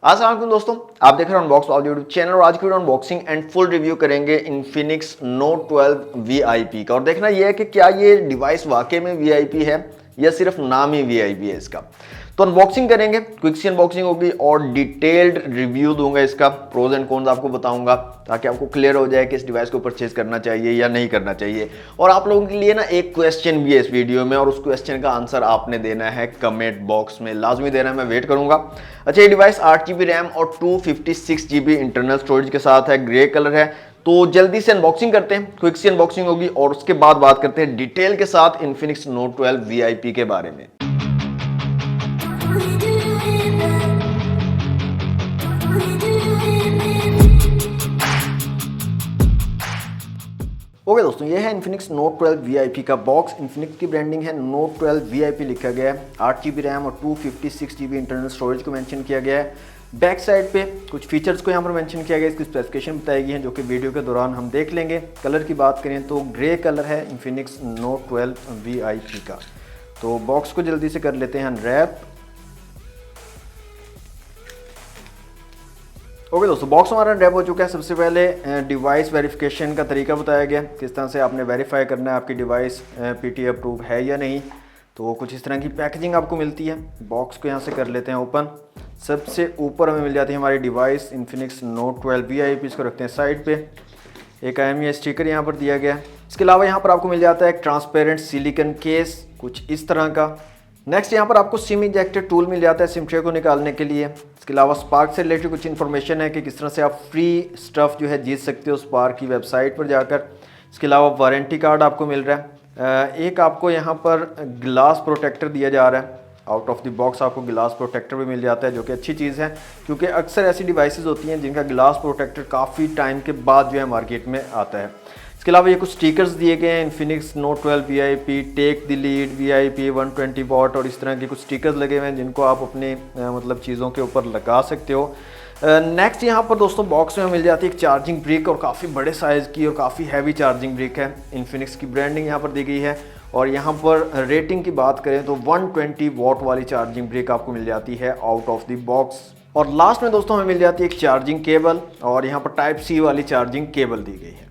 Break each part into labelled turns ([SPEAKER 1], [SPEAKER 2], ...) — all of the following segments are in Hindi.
[SPEAKER 1] अस्सलाम वालेकुम दोस्तों, आप देख रहे हैं अनबॉक्स ऑफ यूट्यूब चैनल और आज की video unboxing and full review करेंगे इन्फिनिक्स नोट 12 वीआईपी का। और देखना यह है कि क्या ये डिवाइस वाकई में वीआईपी है या सिर्फ नाम ही वीआईपी है इसका। तो अनबॉक्सिंग करेंगे, क्विक सी अनबॉक्सिंग होगी और डिटेल्ड रिव्यू दूंगा इसका, प्रोज एंड कॉन्स आपको बताऊंगा ताकि आपको क्लियर हो जाए कि इस डिवाइस को परचेज करना चाहिए या नहीं करना चाहिए। और आप लोगों के लिए ना एक क्वेश्चन भी है इस वीडियो में और उस क्वेश्चन का आंसर आपने देना है कमेंट बॉक्स में, लाजमी देना है, मैं वेट करूंगा। अच्छा, ये डिवाइस 8GB रैम और 256GB इंटरनल स्टोरेज के साथ है, ग्रे कलर है। तो जल्दी से अनबॉक्सिंग करते हैं, क्विक सी अनबॉक्सिंग होगी और उसके बाद बात करते हैं डिटेल के साथ इन्फिनिक्स नोट 12 वीआईपी के बारे में। ओके दोस्तों, ये है इन्फिनिक्स नोट 12 वीआईपी का बॉक्स। इन्फिनिक्स की ब्रांडिंग है, नोट 12 वीआईपी लिखा गया है। 8GB रैम और 256GB इंटरनल स्टोरेज को मेंशन किया गया है। बैक साइड पे कुछ फीचर्स को यहाँ पर मेंशन किया गया है, इसकी स्पेसिफिकेशन बताई गई है जो कि वीडियो के दौरान हम देख लेंगे। कलर की बात करें तो ग्रे कलर है इन्फिनिक्स नोट 12 वीआईपी का। तो बॉक्स को जल्दी से कर लेते हैं अनरैप। ओके दोस्तों, बॉक्स हमारा रैप हो चुका है। सबसे पहले डिवाइस वेरिफिकेशन का तरीका बताया गया, किस तरह से आपने वेरीफाई करना है आपकी डिवाइस पीटीए अप्रूव है या नहीं। तो कुछ इस तरह की पैकेजिंग आपको मिलती है। बॉक्स को यहाँ से कर लेते हैं ओपन। सबसे ऊपर हमें मिल जाती है हमारी डिवाइस इन्फिनिक्स नोट 12 वीआईपी। इसको रखते हैं साइड पे। एक IMEI स्टिकर यहाँ पर दिया गया है। इसके अलावा यहाँ पर आपको मिल जाता है एक ट्रांसपेरेंट सिलिकन केस कुछ इस तरह का। नेक्स्ट यहाँ पर आपको सिम इंजेक्टर टूल मिल जाता है सिम ट्रे को निकालने के लिए। इसके अलावा स्पार्क से रिलेटेड कुछ इन्फॉर्मेशन है कि किस तरह से आप फ्री स्टफ़ जो है जीत सकते हो स्पार्क की वेबसाइट पर जाकर। इसके अलावा वारंटी कार्ड आपको मिल रहा है। एक आपको यहाँ पर ग्लास प्रोटेक्टर दिया जा रहा है। आउट ऑफ द बॉक्स आपको ग्लास प्रोटेक्टर भी मिल जाता है जो कि अच्छी चीज़ है, क्योंकि अक्सर ऐसी डिवाइसेस होती हैं जिनका ग्लास प्रोटेक्टर काफ़ी टाइम के बाद जो है मार्केट में आता है। इसके अलावा ये कुछ स्टिकर्स दिए गए हैं, Infinix note 12 VIP, take the lead VIP 120 watt और इस तरह के कुछ स्टिकर्स लगे हुए हैं जिनको आप अपने मतलब चीज़ों के ऊपर लगा सकते हो। नेक्स्ट यहाँ पर दोस्तों बॉक्स में मिल जाती है एक चार्जिंग ब्रिक और काफ़ी बड़े साइज़ की और काफ़ी हैवी चार्जिंग ब्रिक है। इन्फिनिक्स की ब्रांडिंग यहाँ पर दी गई है और यहाँ पर रेटिंग की बात करें तो 120 वॉट वाली चार्जिंग ब्रिक आपको मिल जाती है आउट ऑफ द बॉक्स। और लास्ट में दोस्तों हमें मिल जाती है एक चार्जिंग केबल और यहाँ पर टाइप C वाली चार्जिंग केबल दी गई है।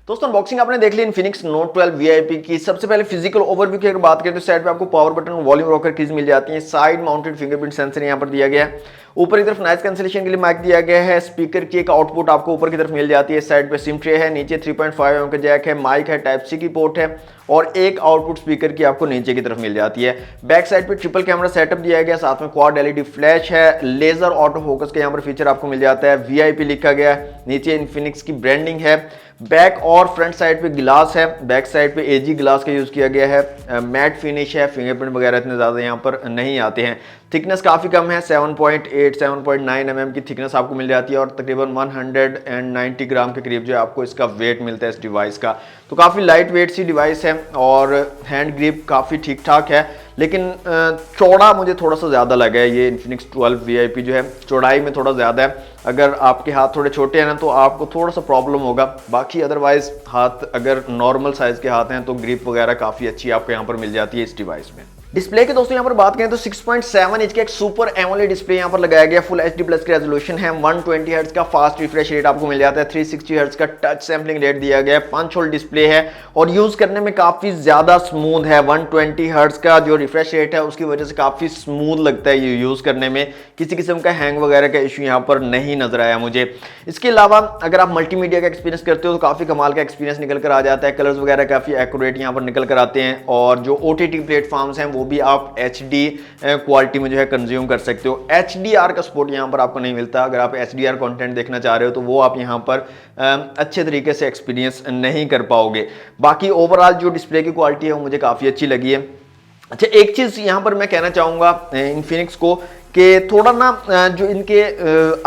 [SPEAKER 1] दोस्तों अनबॉक्सिंग आपने देख ली इन्फिनिक्स नोट 12 वीआईपी की। सबसे पहले फिजिकल ओवरव्यू की अगर बात करें तो साइड पे आपको पावर बटन और वॉल्यूम रॉकर कीज मिल जाती हैं। साइड माउंटेड फिंगरप्रिंट सेंसर यहाँ पर दिया गया है। ऊपर की तरफ नॉइज कैंसिलेशन के लिए माइक दिया गया है। स्पीकर की एक आउटपुट आपको ऊपर की तरफ मिल जाती है। साइड पे सिम ट्रे है, नीचे 3.5mm का जैक है, माइक है, टाइप C की पोर्ट है और एक आउटपुट स्पीकर की आपको नीचे की तरफ मिल जाती है। बैक साइड पे ट्रिपल कैमरा सेटअप दिया गया, साथ में क्वाड LED फ्लैश है, लेजर ऑटो फोकस का यहाँ पर फीचर आपको मिल जाता है। वीआईपी लिखा गया है, नीचे इन्फिनिक्स की ब्रांडिंग है। बैक और फ्रंट साइड पे ग्लास है, बैक साइड पे AG ग्लास का यूज किया गया है। मैट फिनिश है, फिंगरप्रिंट वगैरह इतने ज्यादा यहाँ पर नहीं आते हैं। थिकनेस काफी कम है, 7.8 7.9 mm की थिकनेस आपको मिल जाती है और तकरीबन 190 ग्राम के करीब जो है आपको इसका वेट मिलता है इस डिवाइस का। तो काफ़ी लाइट वेट सी डिवाइस है और हैंड ग्रिप काफ़ी ठीक ठाक है, लेकिन चौड़ा मुझे थोड़ा सा ज़्यादा लगा है। ये इन्फिनिक्स 12 वीआईपी जो है चौड़ाई में थोड़ा ज़्यादा है। अगर आपके हाथ थोड़े छोटे हैं ना तो आपको थोड़ा सा प्रॉब्लम होगा, बाकी अदरवाइज हाथ अगर नॉर्मल साइज़ के हाथ हैं तो ग्रिप वगैरह काफ़ी अच्छी आपको यहाँ पर मिल जाती है इस डिवाइस में। डिस्प्ले के दोस्तों यहाँ पर बात करें तो 6.7 इंच का एक सुपर एमोलेड डिस्प्ले यहाँ पर लगाया गया। फुल HD प्लस की रेजोल्यूशन है, 120 हर्ट्ज का फास्ट रिफ्रेश रेट आपको मिल जाता है, 360 हर्ट्ज का टच सैम्पलिंग रेट दिया गया है, पंच होल डिस्प्ले है और यूज करने में काफी ज्यादा स्मूथ है। 120 हर्ट्ज का जो रिफ्रेश रेट है उसकी वजह से काफी स्मूथ लगता है ये यूज करने में, किसी किस्म का हैंग वगैरह का इशू यहाँ पर नहीं नजर आया मुझे। इसके अलावा अगर आप मल्टीमीडिया का एक्सपीरियंस करते हो तो काफी कमाल का एक्सपीरियंस निकल कर आ जाता है। कलर्स वगैरह काफी एक्यूरेट यहाँ पर निकल कर आते हैं और जो OTT प्लेटफॉर्म्स हैं वो भी आप HD क्वालिटी में जो है कंज्यूम कर सकते हो। HDR का सपोर्ट यहाँ पर आपको नहीं मिलता। अगर आप HDR कंटेंट देखना चाह रहे हो तो वो आप यहाँ पर अच्छे तरीके से एक्सपीरियंस नहीं कर पाओगे। बाकी ओवरऑल जो डिस्प्ले की क्वालिटी है वो मुझे काफ़ी अच्छी लगी है। अच्छा, एक चीज़ यहाँ पर मैं कहना चाहूँगा इन्फिनिक्स को कि थोड़ा ना जो इनके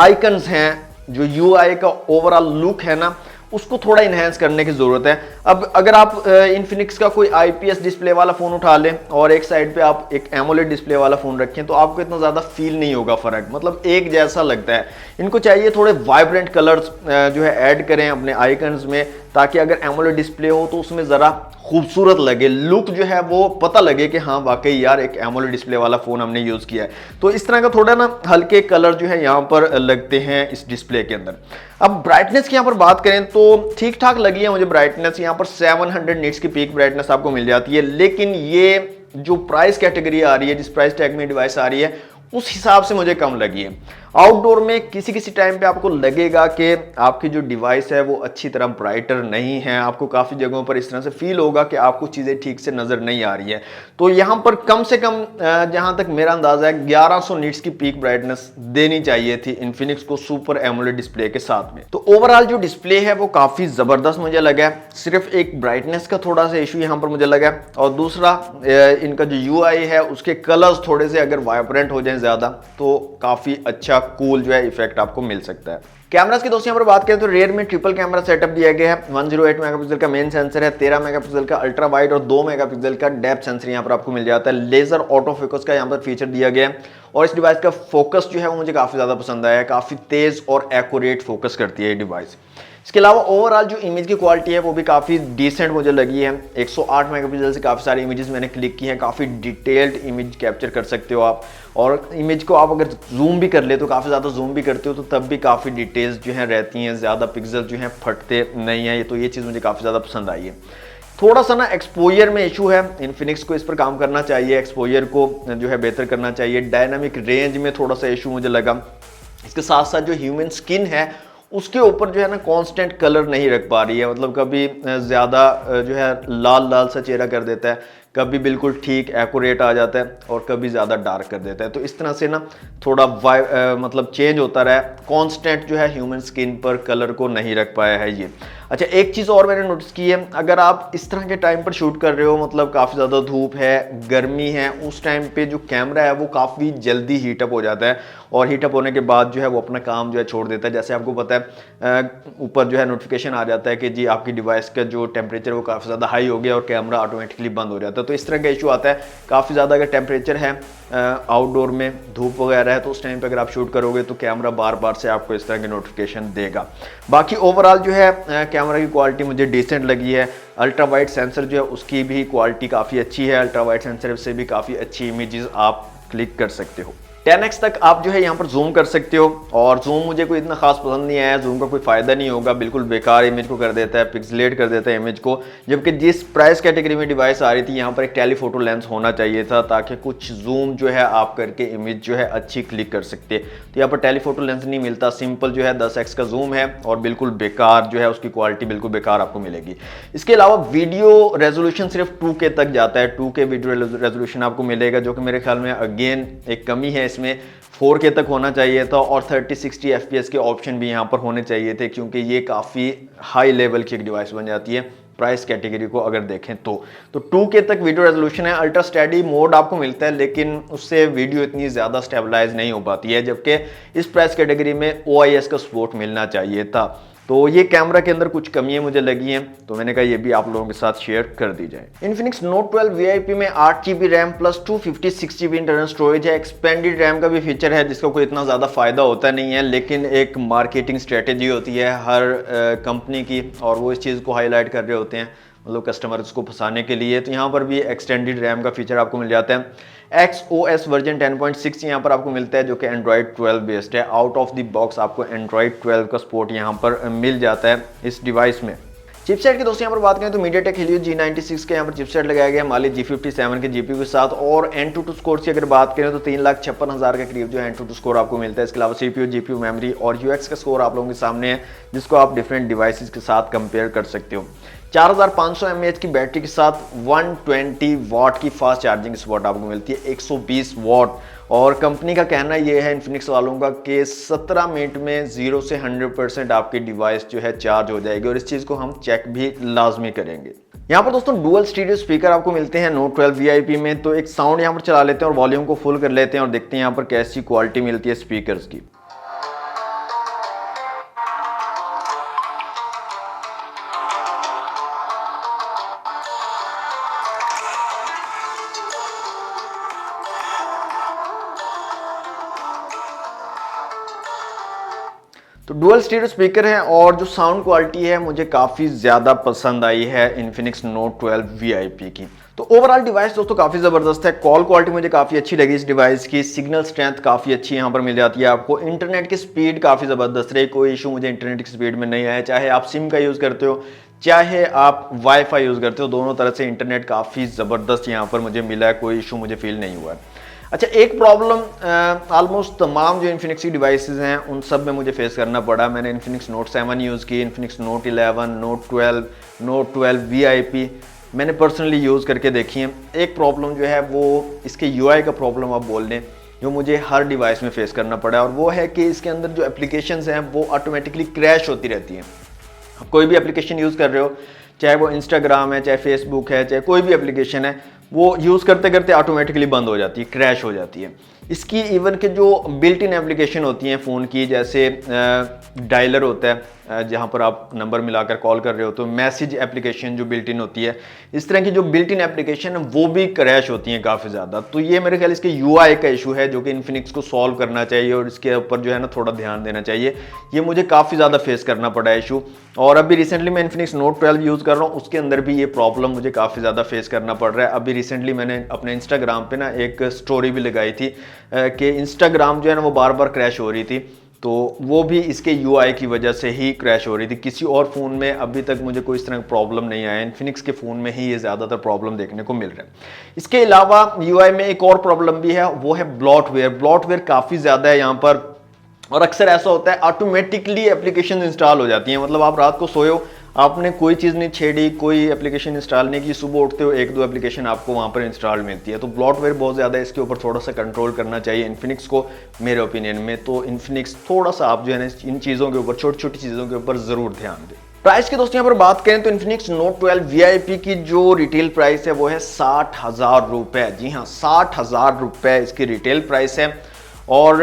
[SPEAKER 1] आइकन्स हैं, जो UI का ओवरऑल लुक है ना उसको थोड़ा इन्हेंस करने की ज़रूरत है। अब अगर आप इन्फिनिक्स का कोई IPS डिस्प्ले वाला फ़ोन उठा लें और एक साइड पे आप एक एमोलेड डिस्प्ले वाला फ़ोन रखें तो आपको इतना ज़्यादा फील नहीं होगा फ़र्क, मतलब एक जैसा लगता है। इनको चाहिए थोड़े वाइब्रेंट कलर्स जो है ऐड करें अपने आइकन्स में, ताकि अगर एमोलेड डिस्प्ले हो तो उसमें ज़रा खूबसूरत लगे, लुक जो है वो पता लगे कि हाँ वाकई यार एक एमोलेड डिस्प्ले वाला फ़ोन हमने यूज़ किया है। तो इस तरह का थोड़ा ना हल्के कलर जो है यहाँ पर लगते हैं इस डिस्प्ले के अंदर। अब ब्राइटनेस की यहाँ पर बात करें तो ठीक ठाक लगी है मुझे ब्राइटनेस, यहाँ पर 700 निट्स की पीक ब्राइटनेस आपको मिल जाती है। लेकिन ये जो प्राइस कैटेगरी आ रही है, जिस प्राइस टैग में डिवाइस आ रही है, उस हिसाब से मुझे कम लगी है। आउटडोर में किसी किसी टाइम पे आपको लगेगा कि आपकी जो डिवाइस है वो अच्छी तरह ब्राइटर नहीं है, आपको काफ़ी जगहों पर इस तरह से फील होगा कि आपको चीज़ें ठीक से नज़र नहीं आ रही है। तो यहाँ पर कम से कम जहाँ तक मेरा अंदाज़ा है 1100 निट्स की पीक ब्राइटनेस देनी चाहिए थी इन्फिनिक्स को सुपर एमोलेड डिस्प्ले के साथ में। तो ओवरऑल जो डिस्प्ले है वो काफ़ी ज़बरदस्त मुझे लगा है। सिर्फ एक ब्राइटनेस का थोड़ा सा इशू यहाँ पर मुझे लगा, और दूसरा इनका जो UI है उसके कलर्स थोड़े से अगर वाइब्रेंट हो जाए ज़्यादा तो काफ़ी अच्छा कूल जो है इफेक्ट आपको मिल सकता है। कैमरास की दोस्तों यहाँ पर बात करें तो रेयर में ट्रिपल कैमरा सेटअप दिया गया है। 108 मेगापिक्सल का मेन सेंसर है, 13 मेगापिक्सल का अल्ट्रा वाइड और 2 मेगापिक्सल का डेप्थ सेंसर यहाँ पर आपको मिल जाता है। लेजर ऑटो फोकस का यहाँ पर फीचर दिया गया है और इस डिवाइस का फोकस जो है वो मुझे काफ़ी ज़्यादा पसंद आया है, काफ़ी तेज़ और एक्यूरेट फोकस करती है ये डिवाइस। इसके अलावा ओवरऑल जो इमेज की क्वालिटी है वो भी काफ़ी डिसेंट मुझे लगी है। 108 मेगापिक्सल से काफ़ी सारी इमेजेस मैंने क्लिक की हैं, काफ़ी डिटेल्ड इमेज कैप्चर कर सकते हो आप, और इमेज को आप अगर जूम भी कर ले तो काफ़ी ज़्यादा जूम भी करते हो तो तब भी काफ़ी डिटेल्स जो हैं रहती हैं, ज़्यादा पिक्सल जो हैं फटते नहीं हैं। तो ये चीज़ मुझे काफ़ी ज़्यादा पसंद आई है। थोड़ा सा ना एक्सपोजर में इशू है, इन्फिनिक्स को इस पर काम करना चाहिए, एक्सपोजर को जो है बेहतर करना चाहिए। डायनामिक रेंज में थोड़ा सा इशू मुझे लगा। इसके साथ साथ जो ह्यूमन स्किन है उसके ऊपर जो है ना कांस्टेंट कलर नहीं रख पा रही है, मतलब कभी ज़्यादा जो है लाल लाल सा चेहरा कर देता है, कभी बिल्कुल ठीक एक्यूरेट आ जाता है और कभी ज़्यादा डार्क कर देता है। तो इस तरह से ना थोड़ा मतलब चेंज होता रहा है, कांस्टेंट जो है ह्यूमन स्किन पर कलर को नहीं रख पाया है ये। अच्छा, एक चीज़ और मैंने नोटिस की है, अगर आप इस तरह के टाइम पर शूट कर रहे हो, मतलब काफ़ी ज़्यादा धूप है, गर्मी है, उस टाइम पे जो कैमरा है वो काफ़ी जल्दी हीटअप हो जाता है और हीटअप होने के बाद जो है वो अपना काम जो है छोड़ देता है। जैसे आपको पता है ऊपर जो है नोटिफिकेशन आ जाता है कि जी आपकी डिवाइस का जो टेम्परेचर वो काफ़ी ज़्यादा हाई हो गया और कैमरा ऑटोमेटिकली बंद हो जाता है। तो इस तरह का इशू आता है। काफ़ी ज़्यादा अगर टेम्परेचर है, आउटडोर में धूप वगैरह है, तो उस टाइम पे अगर आप शूट करोगे तो कैमरा बार बार से आपको इस तरह की नोटिफिकेशन देगा। बाकी ओवरऑल जो है कैमरा की क्वालिटी मुझे डिसेंट लगी है। अल्ट्रा वाइड सेंसर जो है उसकी भी क्वालिटी काफ़ी अच्छी है, अल्ट्रा वाइड सेंसर से भी काफ़ी अच्छी इमेजेस आप क्लिक कर सकते हो। 10x तक आप जो है यहाँ पर जूम कर सकते हो, और जूम मुझे कोई इतना खास पसंद नहीं आया, जूम का कोई फायदा नहीं होगा, बिल्कुल बेकार इमेज को कर देता है, पिक्सलेट कर देता है इमेज को। जबकि जिस प्राइस कैटेगरी में डिवाइस आ रही थी यहाँ पर एक टेलीफोटो लेंस होना चाहिए था ताकि कुछ जूम जो है आप करके इमेज जो है अच्छी क्लिक कर सकते। तो यहाँ पर टेलीफोटो लेंस नहीं मिलता, सिंपल जो है 10x का जूम है और बिल्कुल बेकार जो है उसकी क्वालिटी बिल्कुल बेकार आपको मिलेगी। इसके अलावा वीडियो रेजोल्यूशन सिर्फ 2K तक जाता है, 2K वीडियो रेजोल्यूशन आपको मिलेगा, जो कि मेरे ख्याल में अगेन एक कमी है। इसमें 4K तक होना चाहिए था और 30-60 FPS के ऑप्शन भी यहाँ पर होने चाहिए थे, क्योंकि ये काफ़ी हाई लेवल की एक डिवाइस बन जाती है प्राइस कैटेगरी को अगर देखें तो 2K तक वीडियो रेजोल्यूशन है। अल्ट्रा स्टडी मोड आपको मिलता है, लेकिन उससे वीडियो इतनी ज़्यादा स्टेबलाइज नहीं हो पाती है, जबकि इस प्राइस कैटेगरी में OIS का सपोर्ट मिलना चाहिए था। तो ये कैमरा के अंदर कुछ कमियां मुझे लगी हैं, तो मैंने कहा ये भी आप लोगों के साथ शेयर कर दी जाए। इन्फिनिक्स नोट 12 VIP में 8GB RAM plus 256GB internal storage है। एक्सपेंडेड रैम का भी फीचर है जिसका कोई इतना ज़्यादा फायदा होता नहीं है, लेकिन एक मार्केटिंग स्ट्रेटेजी होती है हर कंपनी की, और वो इस चीज़ को हाईलाइट कर रहे होते हैं, मतलब कस्टमर्स को फंसाने के लिए। तो यहाँ पर भी एक्सटेंडेड रैम का फीचर आपको मिल जाता है। XOS वर्जन 10.6 यहाँ पर आपको मिलता है, जो कि Android 12 बेस्ड है। आउट ऑफ द बॉक्स आपको Android 12 का सपोर्ट यहाँ पर मिल जाता है इस डिवाइस में। चिपसेट की दोस्तों यहाँ पर बात करें तो MediaTek Helio G96 के यहाँ पर चिपसेट लगाया गया Mali G57 के GPU के साथ, और Antutu स्कोर की अगर बात करें तो 3,56,000 के करीब जो है Antutu स्कोर आपको मिलता है। इसके अलावा CPU, GPU, मेमोरी और UX का स्कोर आप लोगों के सामने है, जिसको आप डिफरेंट डिवाइसेस के साथ कंपेयर कर सकते हो। 4500 mAh की बैटरी के साथ 120 वाट की फास्ट चार्जिंग सपोर्ट आपको मिलती है, 120 वाट। और कंपनी का कहना यह है इन्फिनिक्स वालों का कि 17 मिनट में 0 से 100% आपकी डिवाइस जो है चार्ज हो जाएगी, और इस चीज़ को हम चेक भी लाजमी करेंगे। यहाँ पर दोस्तों डुअल स्टीरियो स्पीकर आपको मिलते हैं नोट 12 VIP में। तो एक साउंड यहाँ पर चला लेते हैं और वॉल्यूम को फुल कर लेते हैं और देखते हैं यहाँ पर कैसी क्वालिटी मिलती है स्पीकर्स की। तो डुअल स्टीरियो स्पीकर है और जो साउंड क्वालिटी है मुझे काफ़ी ज़्यादा पसंद आई है इन्फिनिक्स नोट 12 VIP की। तो ओवरऑल डिवाइस दोस्तों काफ़ी ज़बरदस्त है। कॉल क्वालिटी मुझे काफ़ी अच्छी लगी इस डिवाइस की। सिग्नल स्ट्रेंथ काफ़ी अच्छी यहाँ पर मिल जाती है आपको। इंटरनेट की स्पीड काफ़ी ज़बरदस्त रही, कोई इशू मुझे इंटरनेट की स्पीड में नहीं आया। चाहे आप सिम का यूज़ करते हो, चाहे आप वाईफाई यूज़ करते हो, दोनों तरह से इंटरनेट काफ़ी ज़बरदस्त यहाँ पर मुझे मिला है, कोई इशू मुझे फील नहीं हुआ है। अच्छा, एक प्रॉब्लम ऑलमोस्ट तमाम जो इन्फिनिक्स की डिवाइसेस हैं उन सब में मुझे फेस करना पड़ा। मैंने इन्फिनिक्स नोट 7 यूज़ की, इन्फिनिक्स नोट 11, नोट 12 VIP मैंने पर्सनली यूज़ करके देखी है। एक प्रॉब्लम जो है वो इसके UI का प्रॉब्लम आप बोल लें, जो मुझे हर डिवाइस में फेस करना पड़ा, और वो है कि इसके अंदर जो एप्लीकेशंस हैं वो ऑटोमेटिकली क्रैश होती रहती हैं। आप कोई भी एप्लीकेशन यूज़ कर रहे हो, चाहे वो इंस्टाग्राम है, चाहे फेसबुक है, चाहे कोई भी एप्लीकेशन है, वो यूज़ करते करते ऑटोमेटिकली बंद हो जाती है, क्रैश हो जाती है। इसकी इवन के जो बिल्ट इन एप्लीकेशन होती हैं फ़ोन की, जैसे डायलर होता है जहाँ पर आप नंबर मिलाकर कॉल कर रहे हो, तो मैसेज एप्लीकेशन जो बिल्ट इन होती है, इस तरह की जो बिल्ट इन एप्लीकेशन है वो भी क्रैश होती हैं काफ़ी ज़्यादा। तो ये मेरे ख्याल इसके UI का इशू है जो कि इन्फिनिक्स को सॉल्व करना चाहिए और इसके ऊपर जो है ना थोड़ा ध्यान देना चाहिए। ये मुझे काफ़ी ज़्यादा फेस करना पड़ा है इशू, और अभी रिसेंटली मैं इन्फिनिक्स नोट 12 यूज़ कर रहा हूँ, उसके अंदर भी ये प्रॉब्लम मुझे काफ़ी ज़्यादा फेस करना पड़ रहा है। अभी रिसेंटली मैंने अपने इंस्टाग्राम पे ना एक स्टोरी भी लगाई थी कि इंस्टाग्राम जो है ना वो बार बार क्रैश हो रही थी, तो वो भी इसके UI की वजह से ही क्रैश हो रही थी। किसी और फ़ोन में अभी तक मुझे कोई इस तरह का प्रॉब्लम नहीं आया, इन्फिनिक्स के फ़ोन में ही ये ज़्यादातर प्रॉब्लम देखने को मिल रहा है। इसके अलावा UI में एक और प्रॉब्लम भी है, वो है ब्लॉटवेयर। ब्लॉटवेयर काफ़ी ज़्यादा है यहाँ पर, और अक्सर ऐसा होता है ऑटोमेटिकली एप्लीकेशन इंस्टॉल हो जाती हैं। मतलब आप रात को सोए हो, आपने कोई चीज़ नहीं छेड़ी, कोई एप्लीकेशन इंस्टॉल नहीं की, सुबह उठते हो एक दो एप्लीकेशन आपको वहाँ पर इंस्टॉल मिलती है। तो ब्लॉटवेयर बहुत ज़्यादा है, इसके ऊपर थोड़ा सा कंट्रोल करना चाहिए इन्फिनिक्स को, मेरे ओपिनियन में। तो इन्फिनिक्स थोड़ा सा आप जो है ना इन चीज़ों के ऊपर, छोटी छोटी चीज़ों के ऊपर ज़रूर ध्यान दें। प्राइस की दोस्तों यहाँ पर बात करें तो इन्फिनिक्स नोट 12 VIP की जो रिटेल प्राइस है वो है 60,000 रुपये। जी हाँ, 60,000 रुपये इसकी रिटेल प्राइस है, और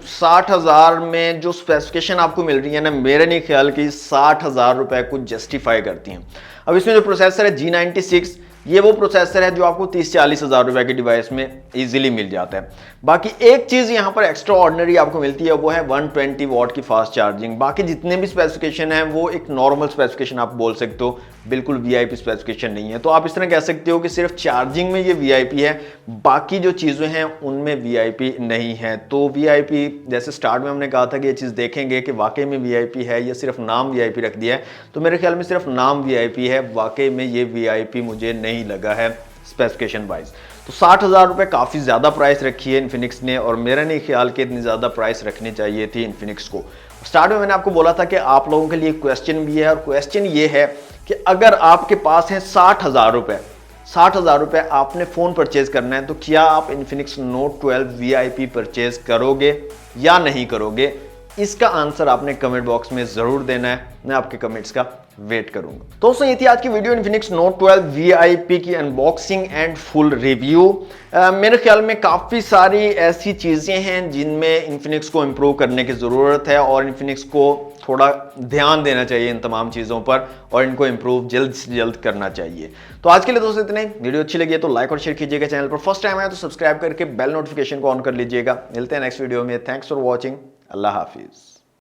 [SPEAKER 1] 60,000 में जो स्पेसिफिकेशन आपको मिल रही है ना, मेरे नहीं ख्याल कि 60,000 रुपये को जस्टिफाई करती हैं। अब इसमें जो प्रोसेसर है G96, ये वो प्रोसेसर है जो आपको 30-40 हज़ार रुपये की डिवाइस में इजीली मिल जाता है। बाकी एक चीज़ यहाँ पर एक्स्ट्रा ऑर्डिनरी आपको मिलती है, वो है 120 वॉट की फास्ट चार्जिंग। बाकी जितने भी स्पेसिफिकेशन हैं वो एक नॉर्मल स्पेसिफिकेशन आप बोल सकते हो, बिल्कुल VIP स्पेसिफिकेशन नहीं है। तो आप इस तरह कह सकते हो कि सिर्फ चार्जिंग में ये VIP है, बाकी जो चीज़ें हैं उनमें VIP नहीं है। तो VIP जैसे स्टार्ट में हमने कहा था कि ये चीज़ देखेंगे कि वाकई में VIP है या सिर्फ नाम VIP रख दिया है, तो मेरे ख्याल में सिर्फ नाम VIP है, वाकई में ये VIP मुझे नहीं लगा है स्पेसिफिकेशन वाइज। तो 60,000 रुपये काफ़ी ज़्यादा प्राइस रखी है इन्फिनिक्स ने, और मेरा नहीं ख्याल कि इतनी ज़्यादा प्राइस रखनी चाहिए थी इन्फिनिक्स को। स्टार्ट में मैंने आपको बोला था कि आप लोगों के लिए क्वेश्चन भी है, और क्वेश्चन ये है कि अगर आपके पास है 60,000 रुपये, 60,000 रुपये आपने फ़ोन परचेज करना है, तो क्या आप इन्फिनिक्स नोट 12 VIP परचेज करोगे या नहीं करोगे? इसका आंसर आपने कमेंट बॉक्स में ज़रूर देना है, मैं आपके कमेंट्स का वेट करूंगा। दोस्तों ये थी आज की वीडियो इन्फिनिक्स नोट 12 VIP की अनबॉक्सिंग एंड फुल रिव्यू। मेरे ख्याल में काफ़ी सारी ऐसी चीज़ें हैं जिनमें इन्फिनिक्स को इम्प्रूव करने की ज़रूरत है, और इन्फिनिक्स को थोड़ा ध्यान देना चाहिए इन तमाम चीज़ों पर, और इनको इम्प्रूव जल्द से जल्द करना चाहिए। तो आज के लिए दोस्तों इतना ही। वीडियो अच्छी लगी है तो लाइक और शेयर कीजिएगा, चैनल पर फर्स्ट टाइम आया तो सब्सक्राइब करके बेल नोटिफिकेशन को ऑन कर लीजिएगा। मिलते हैं नेक्स्ट वीडियो में। Thanks for watching. अल्लाह हाफिज़।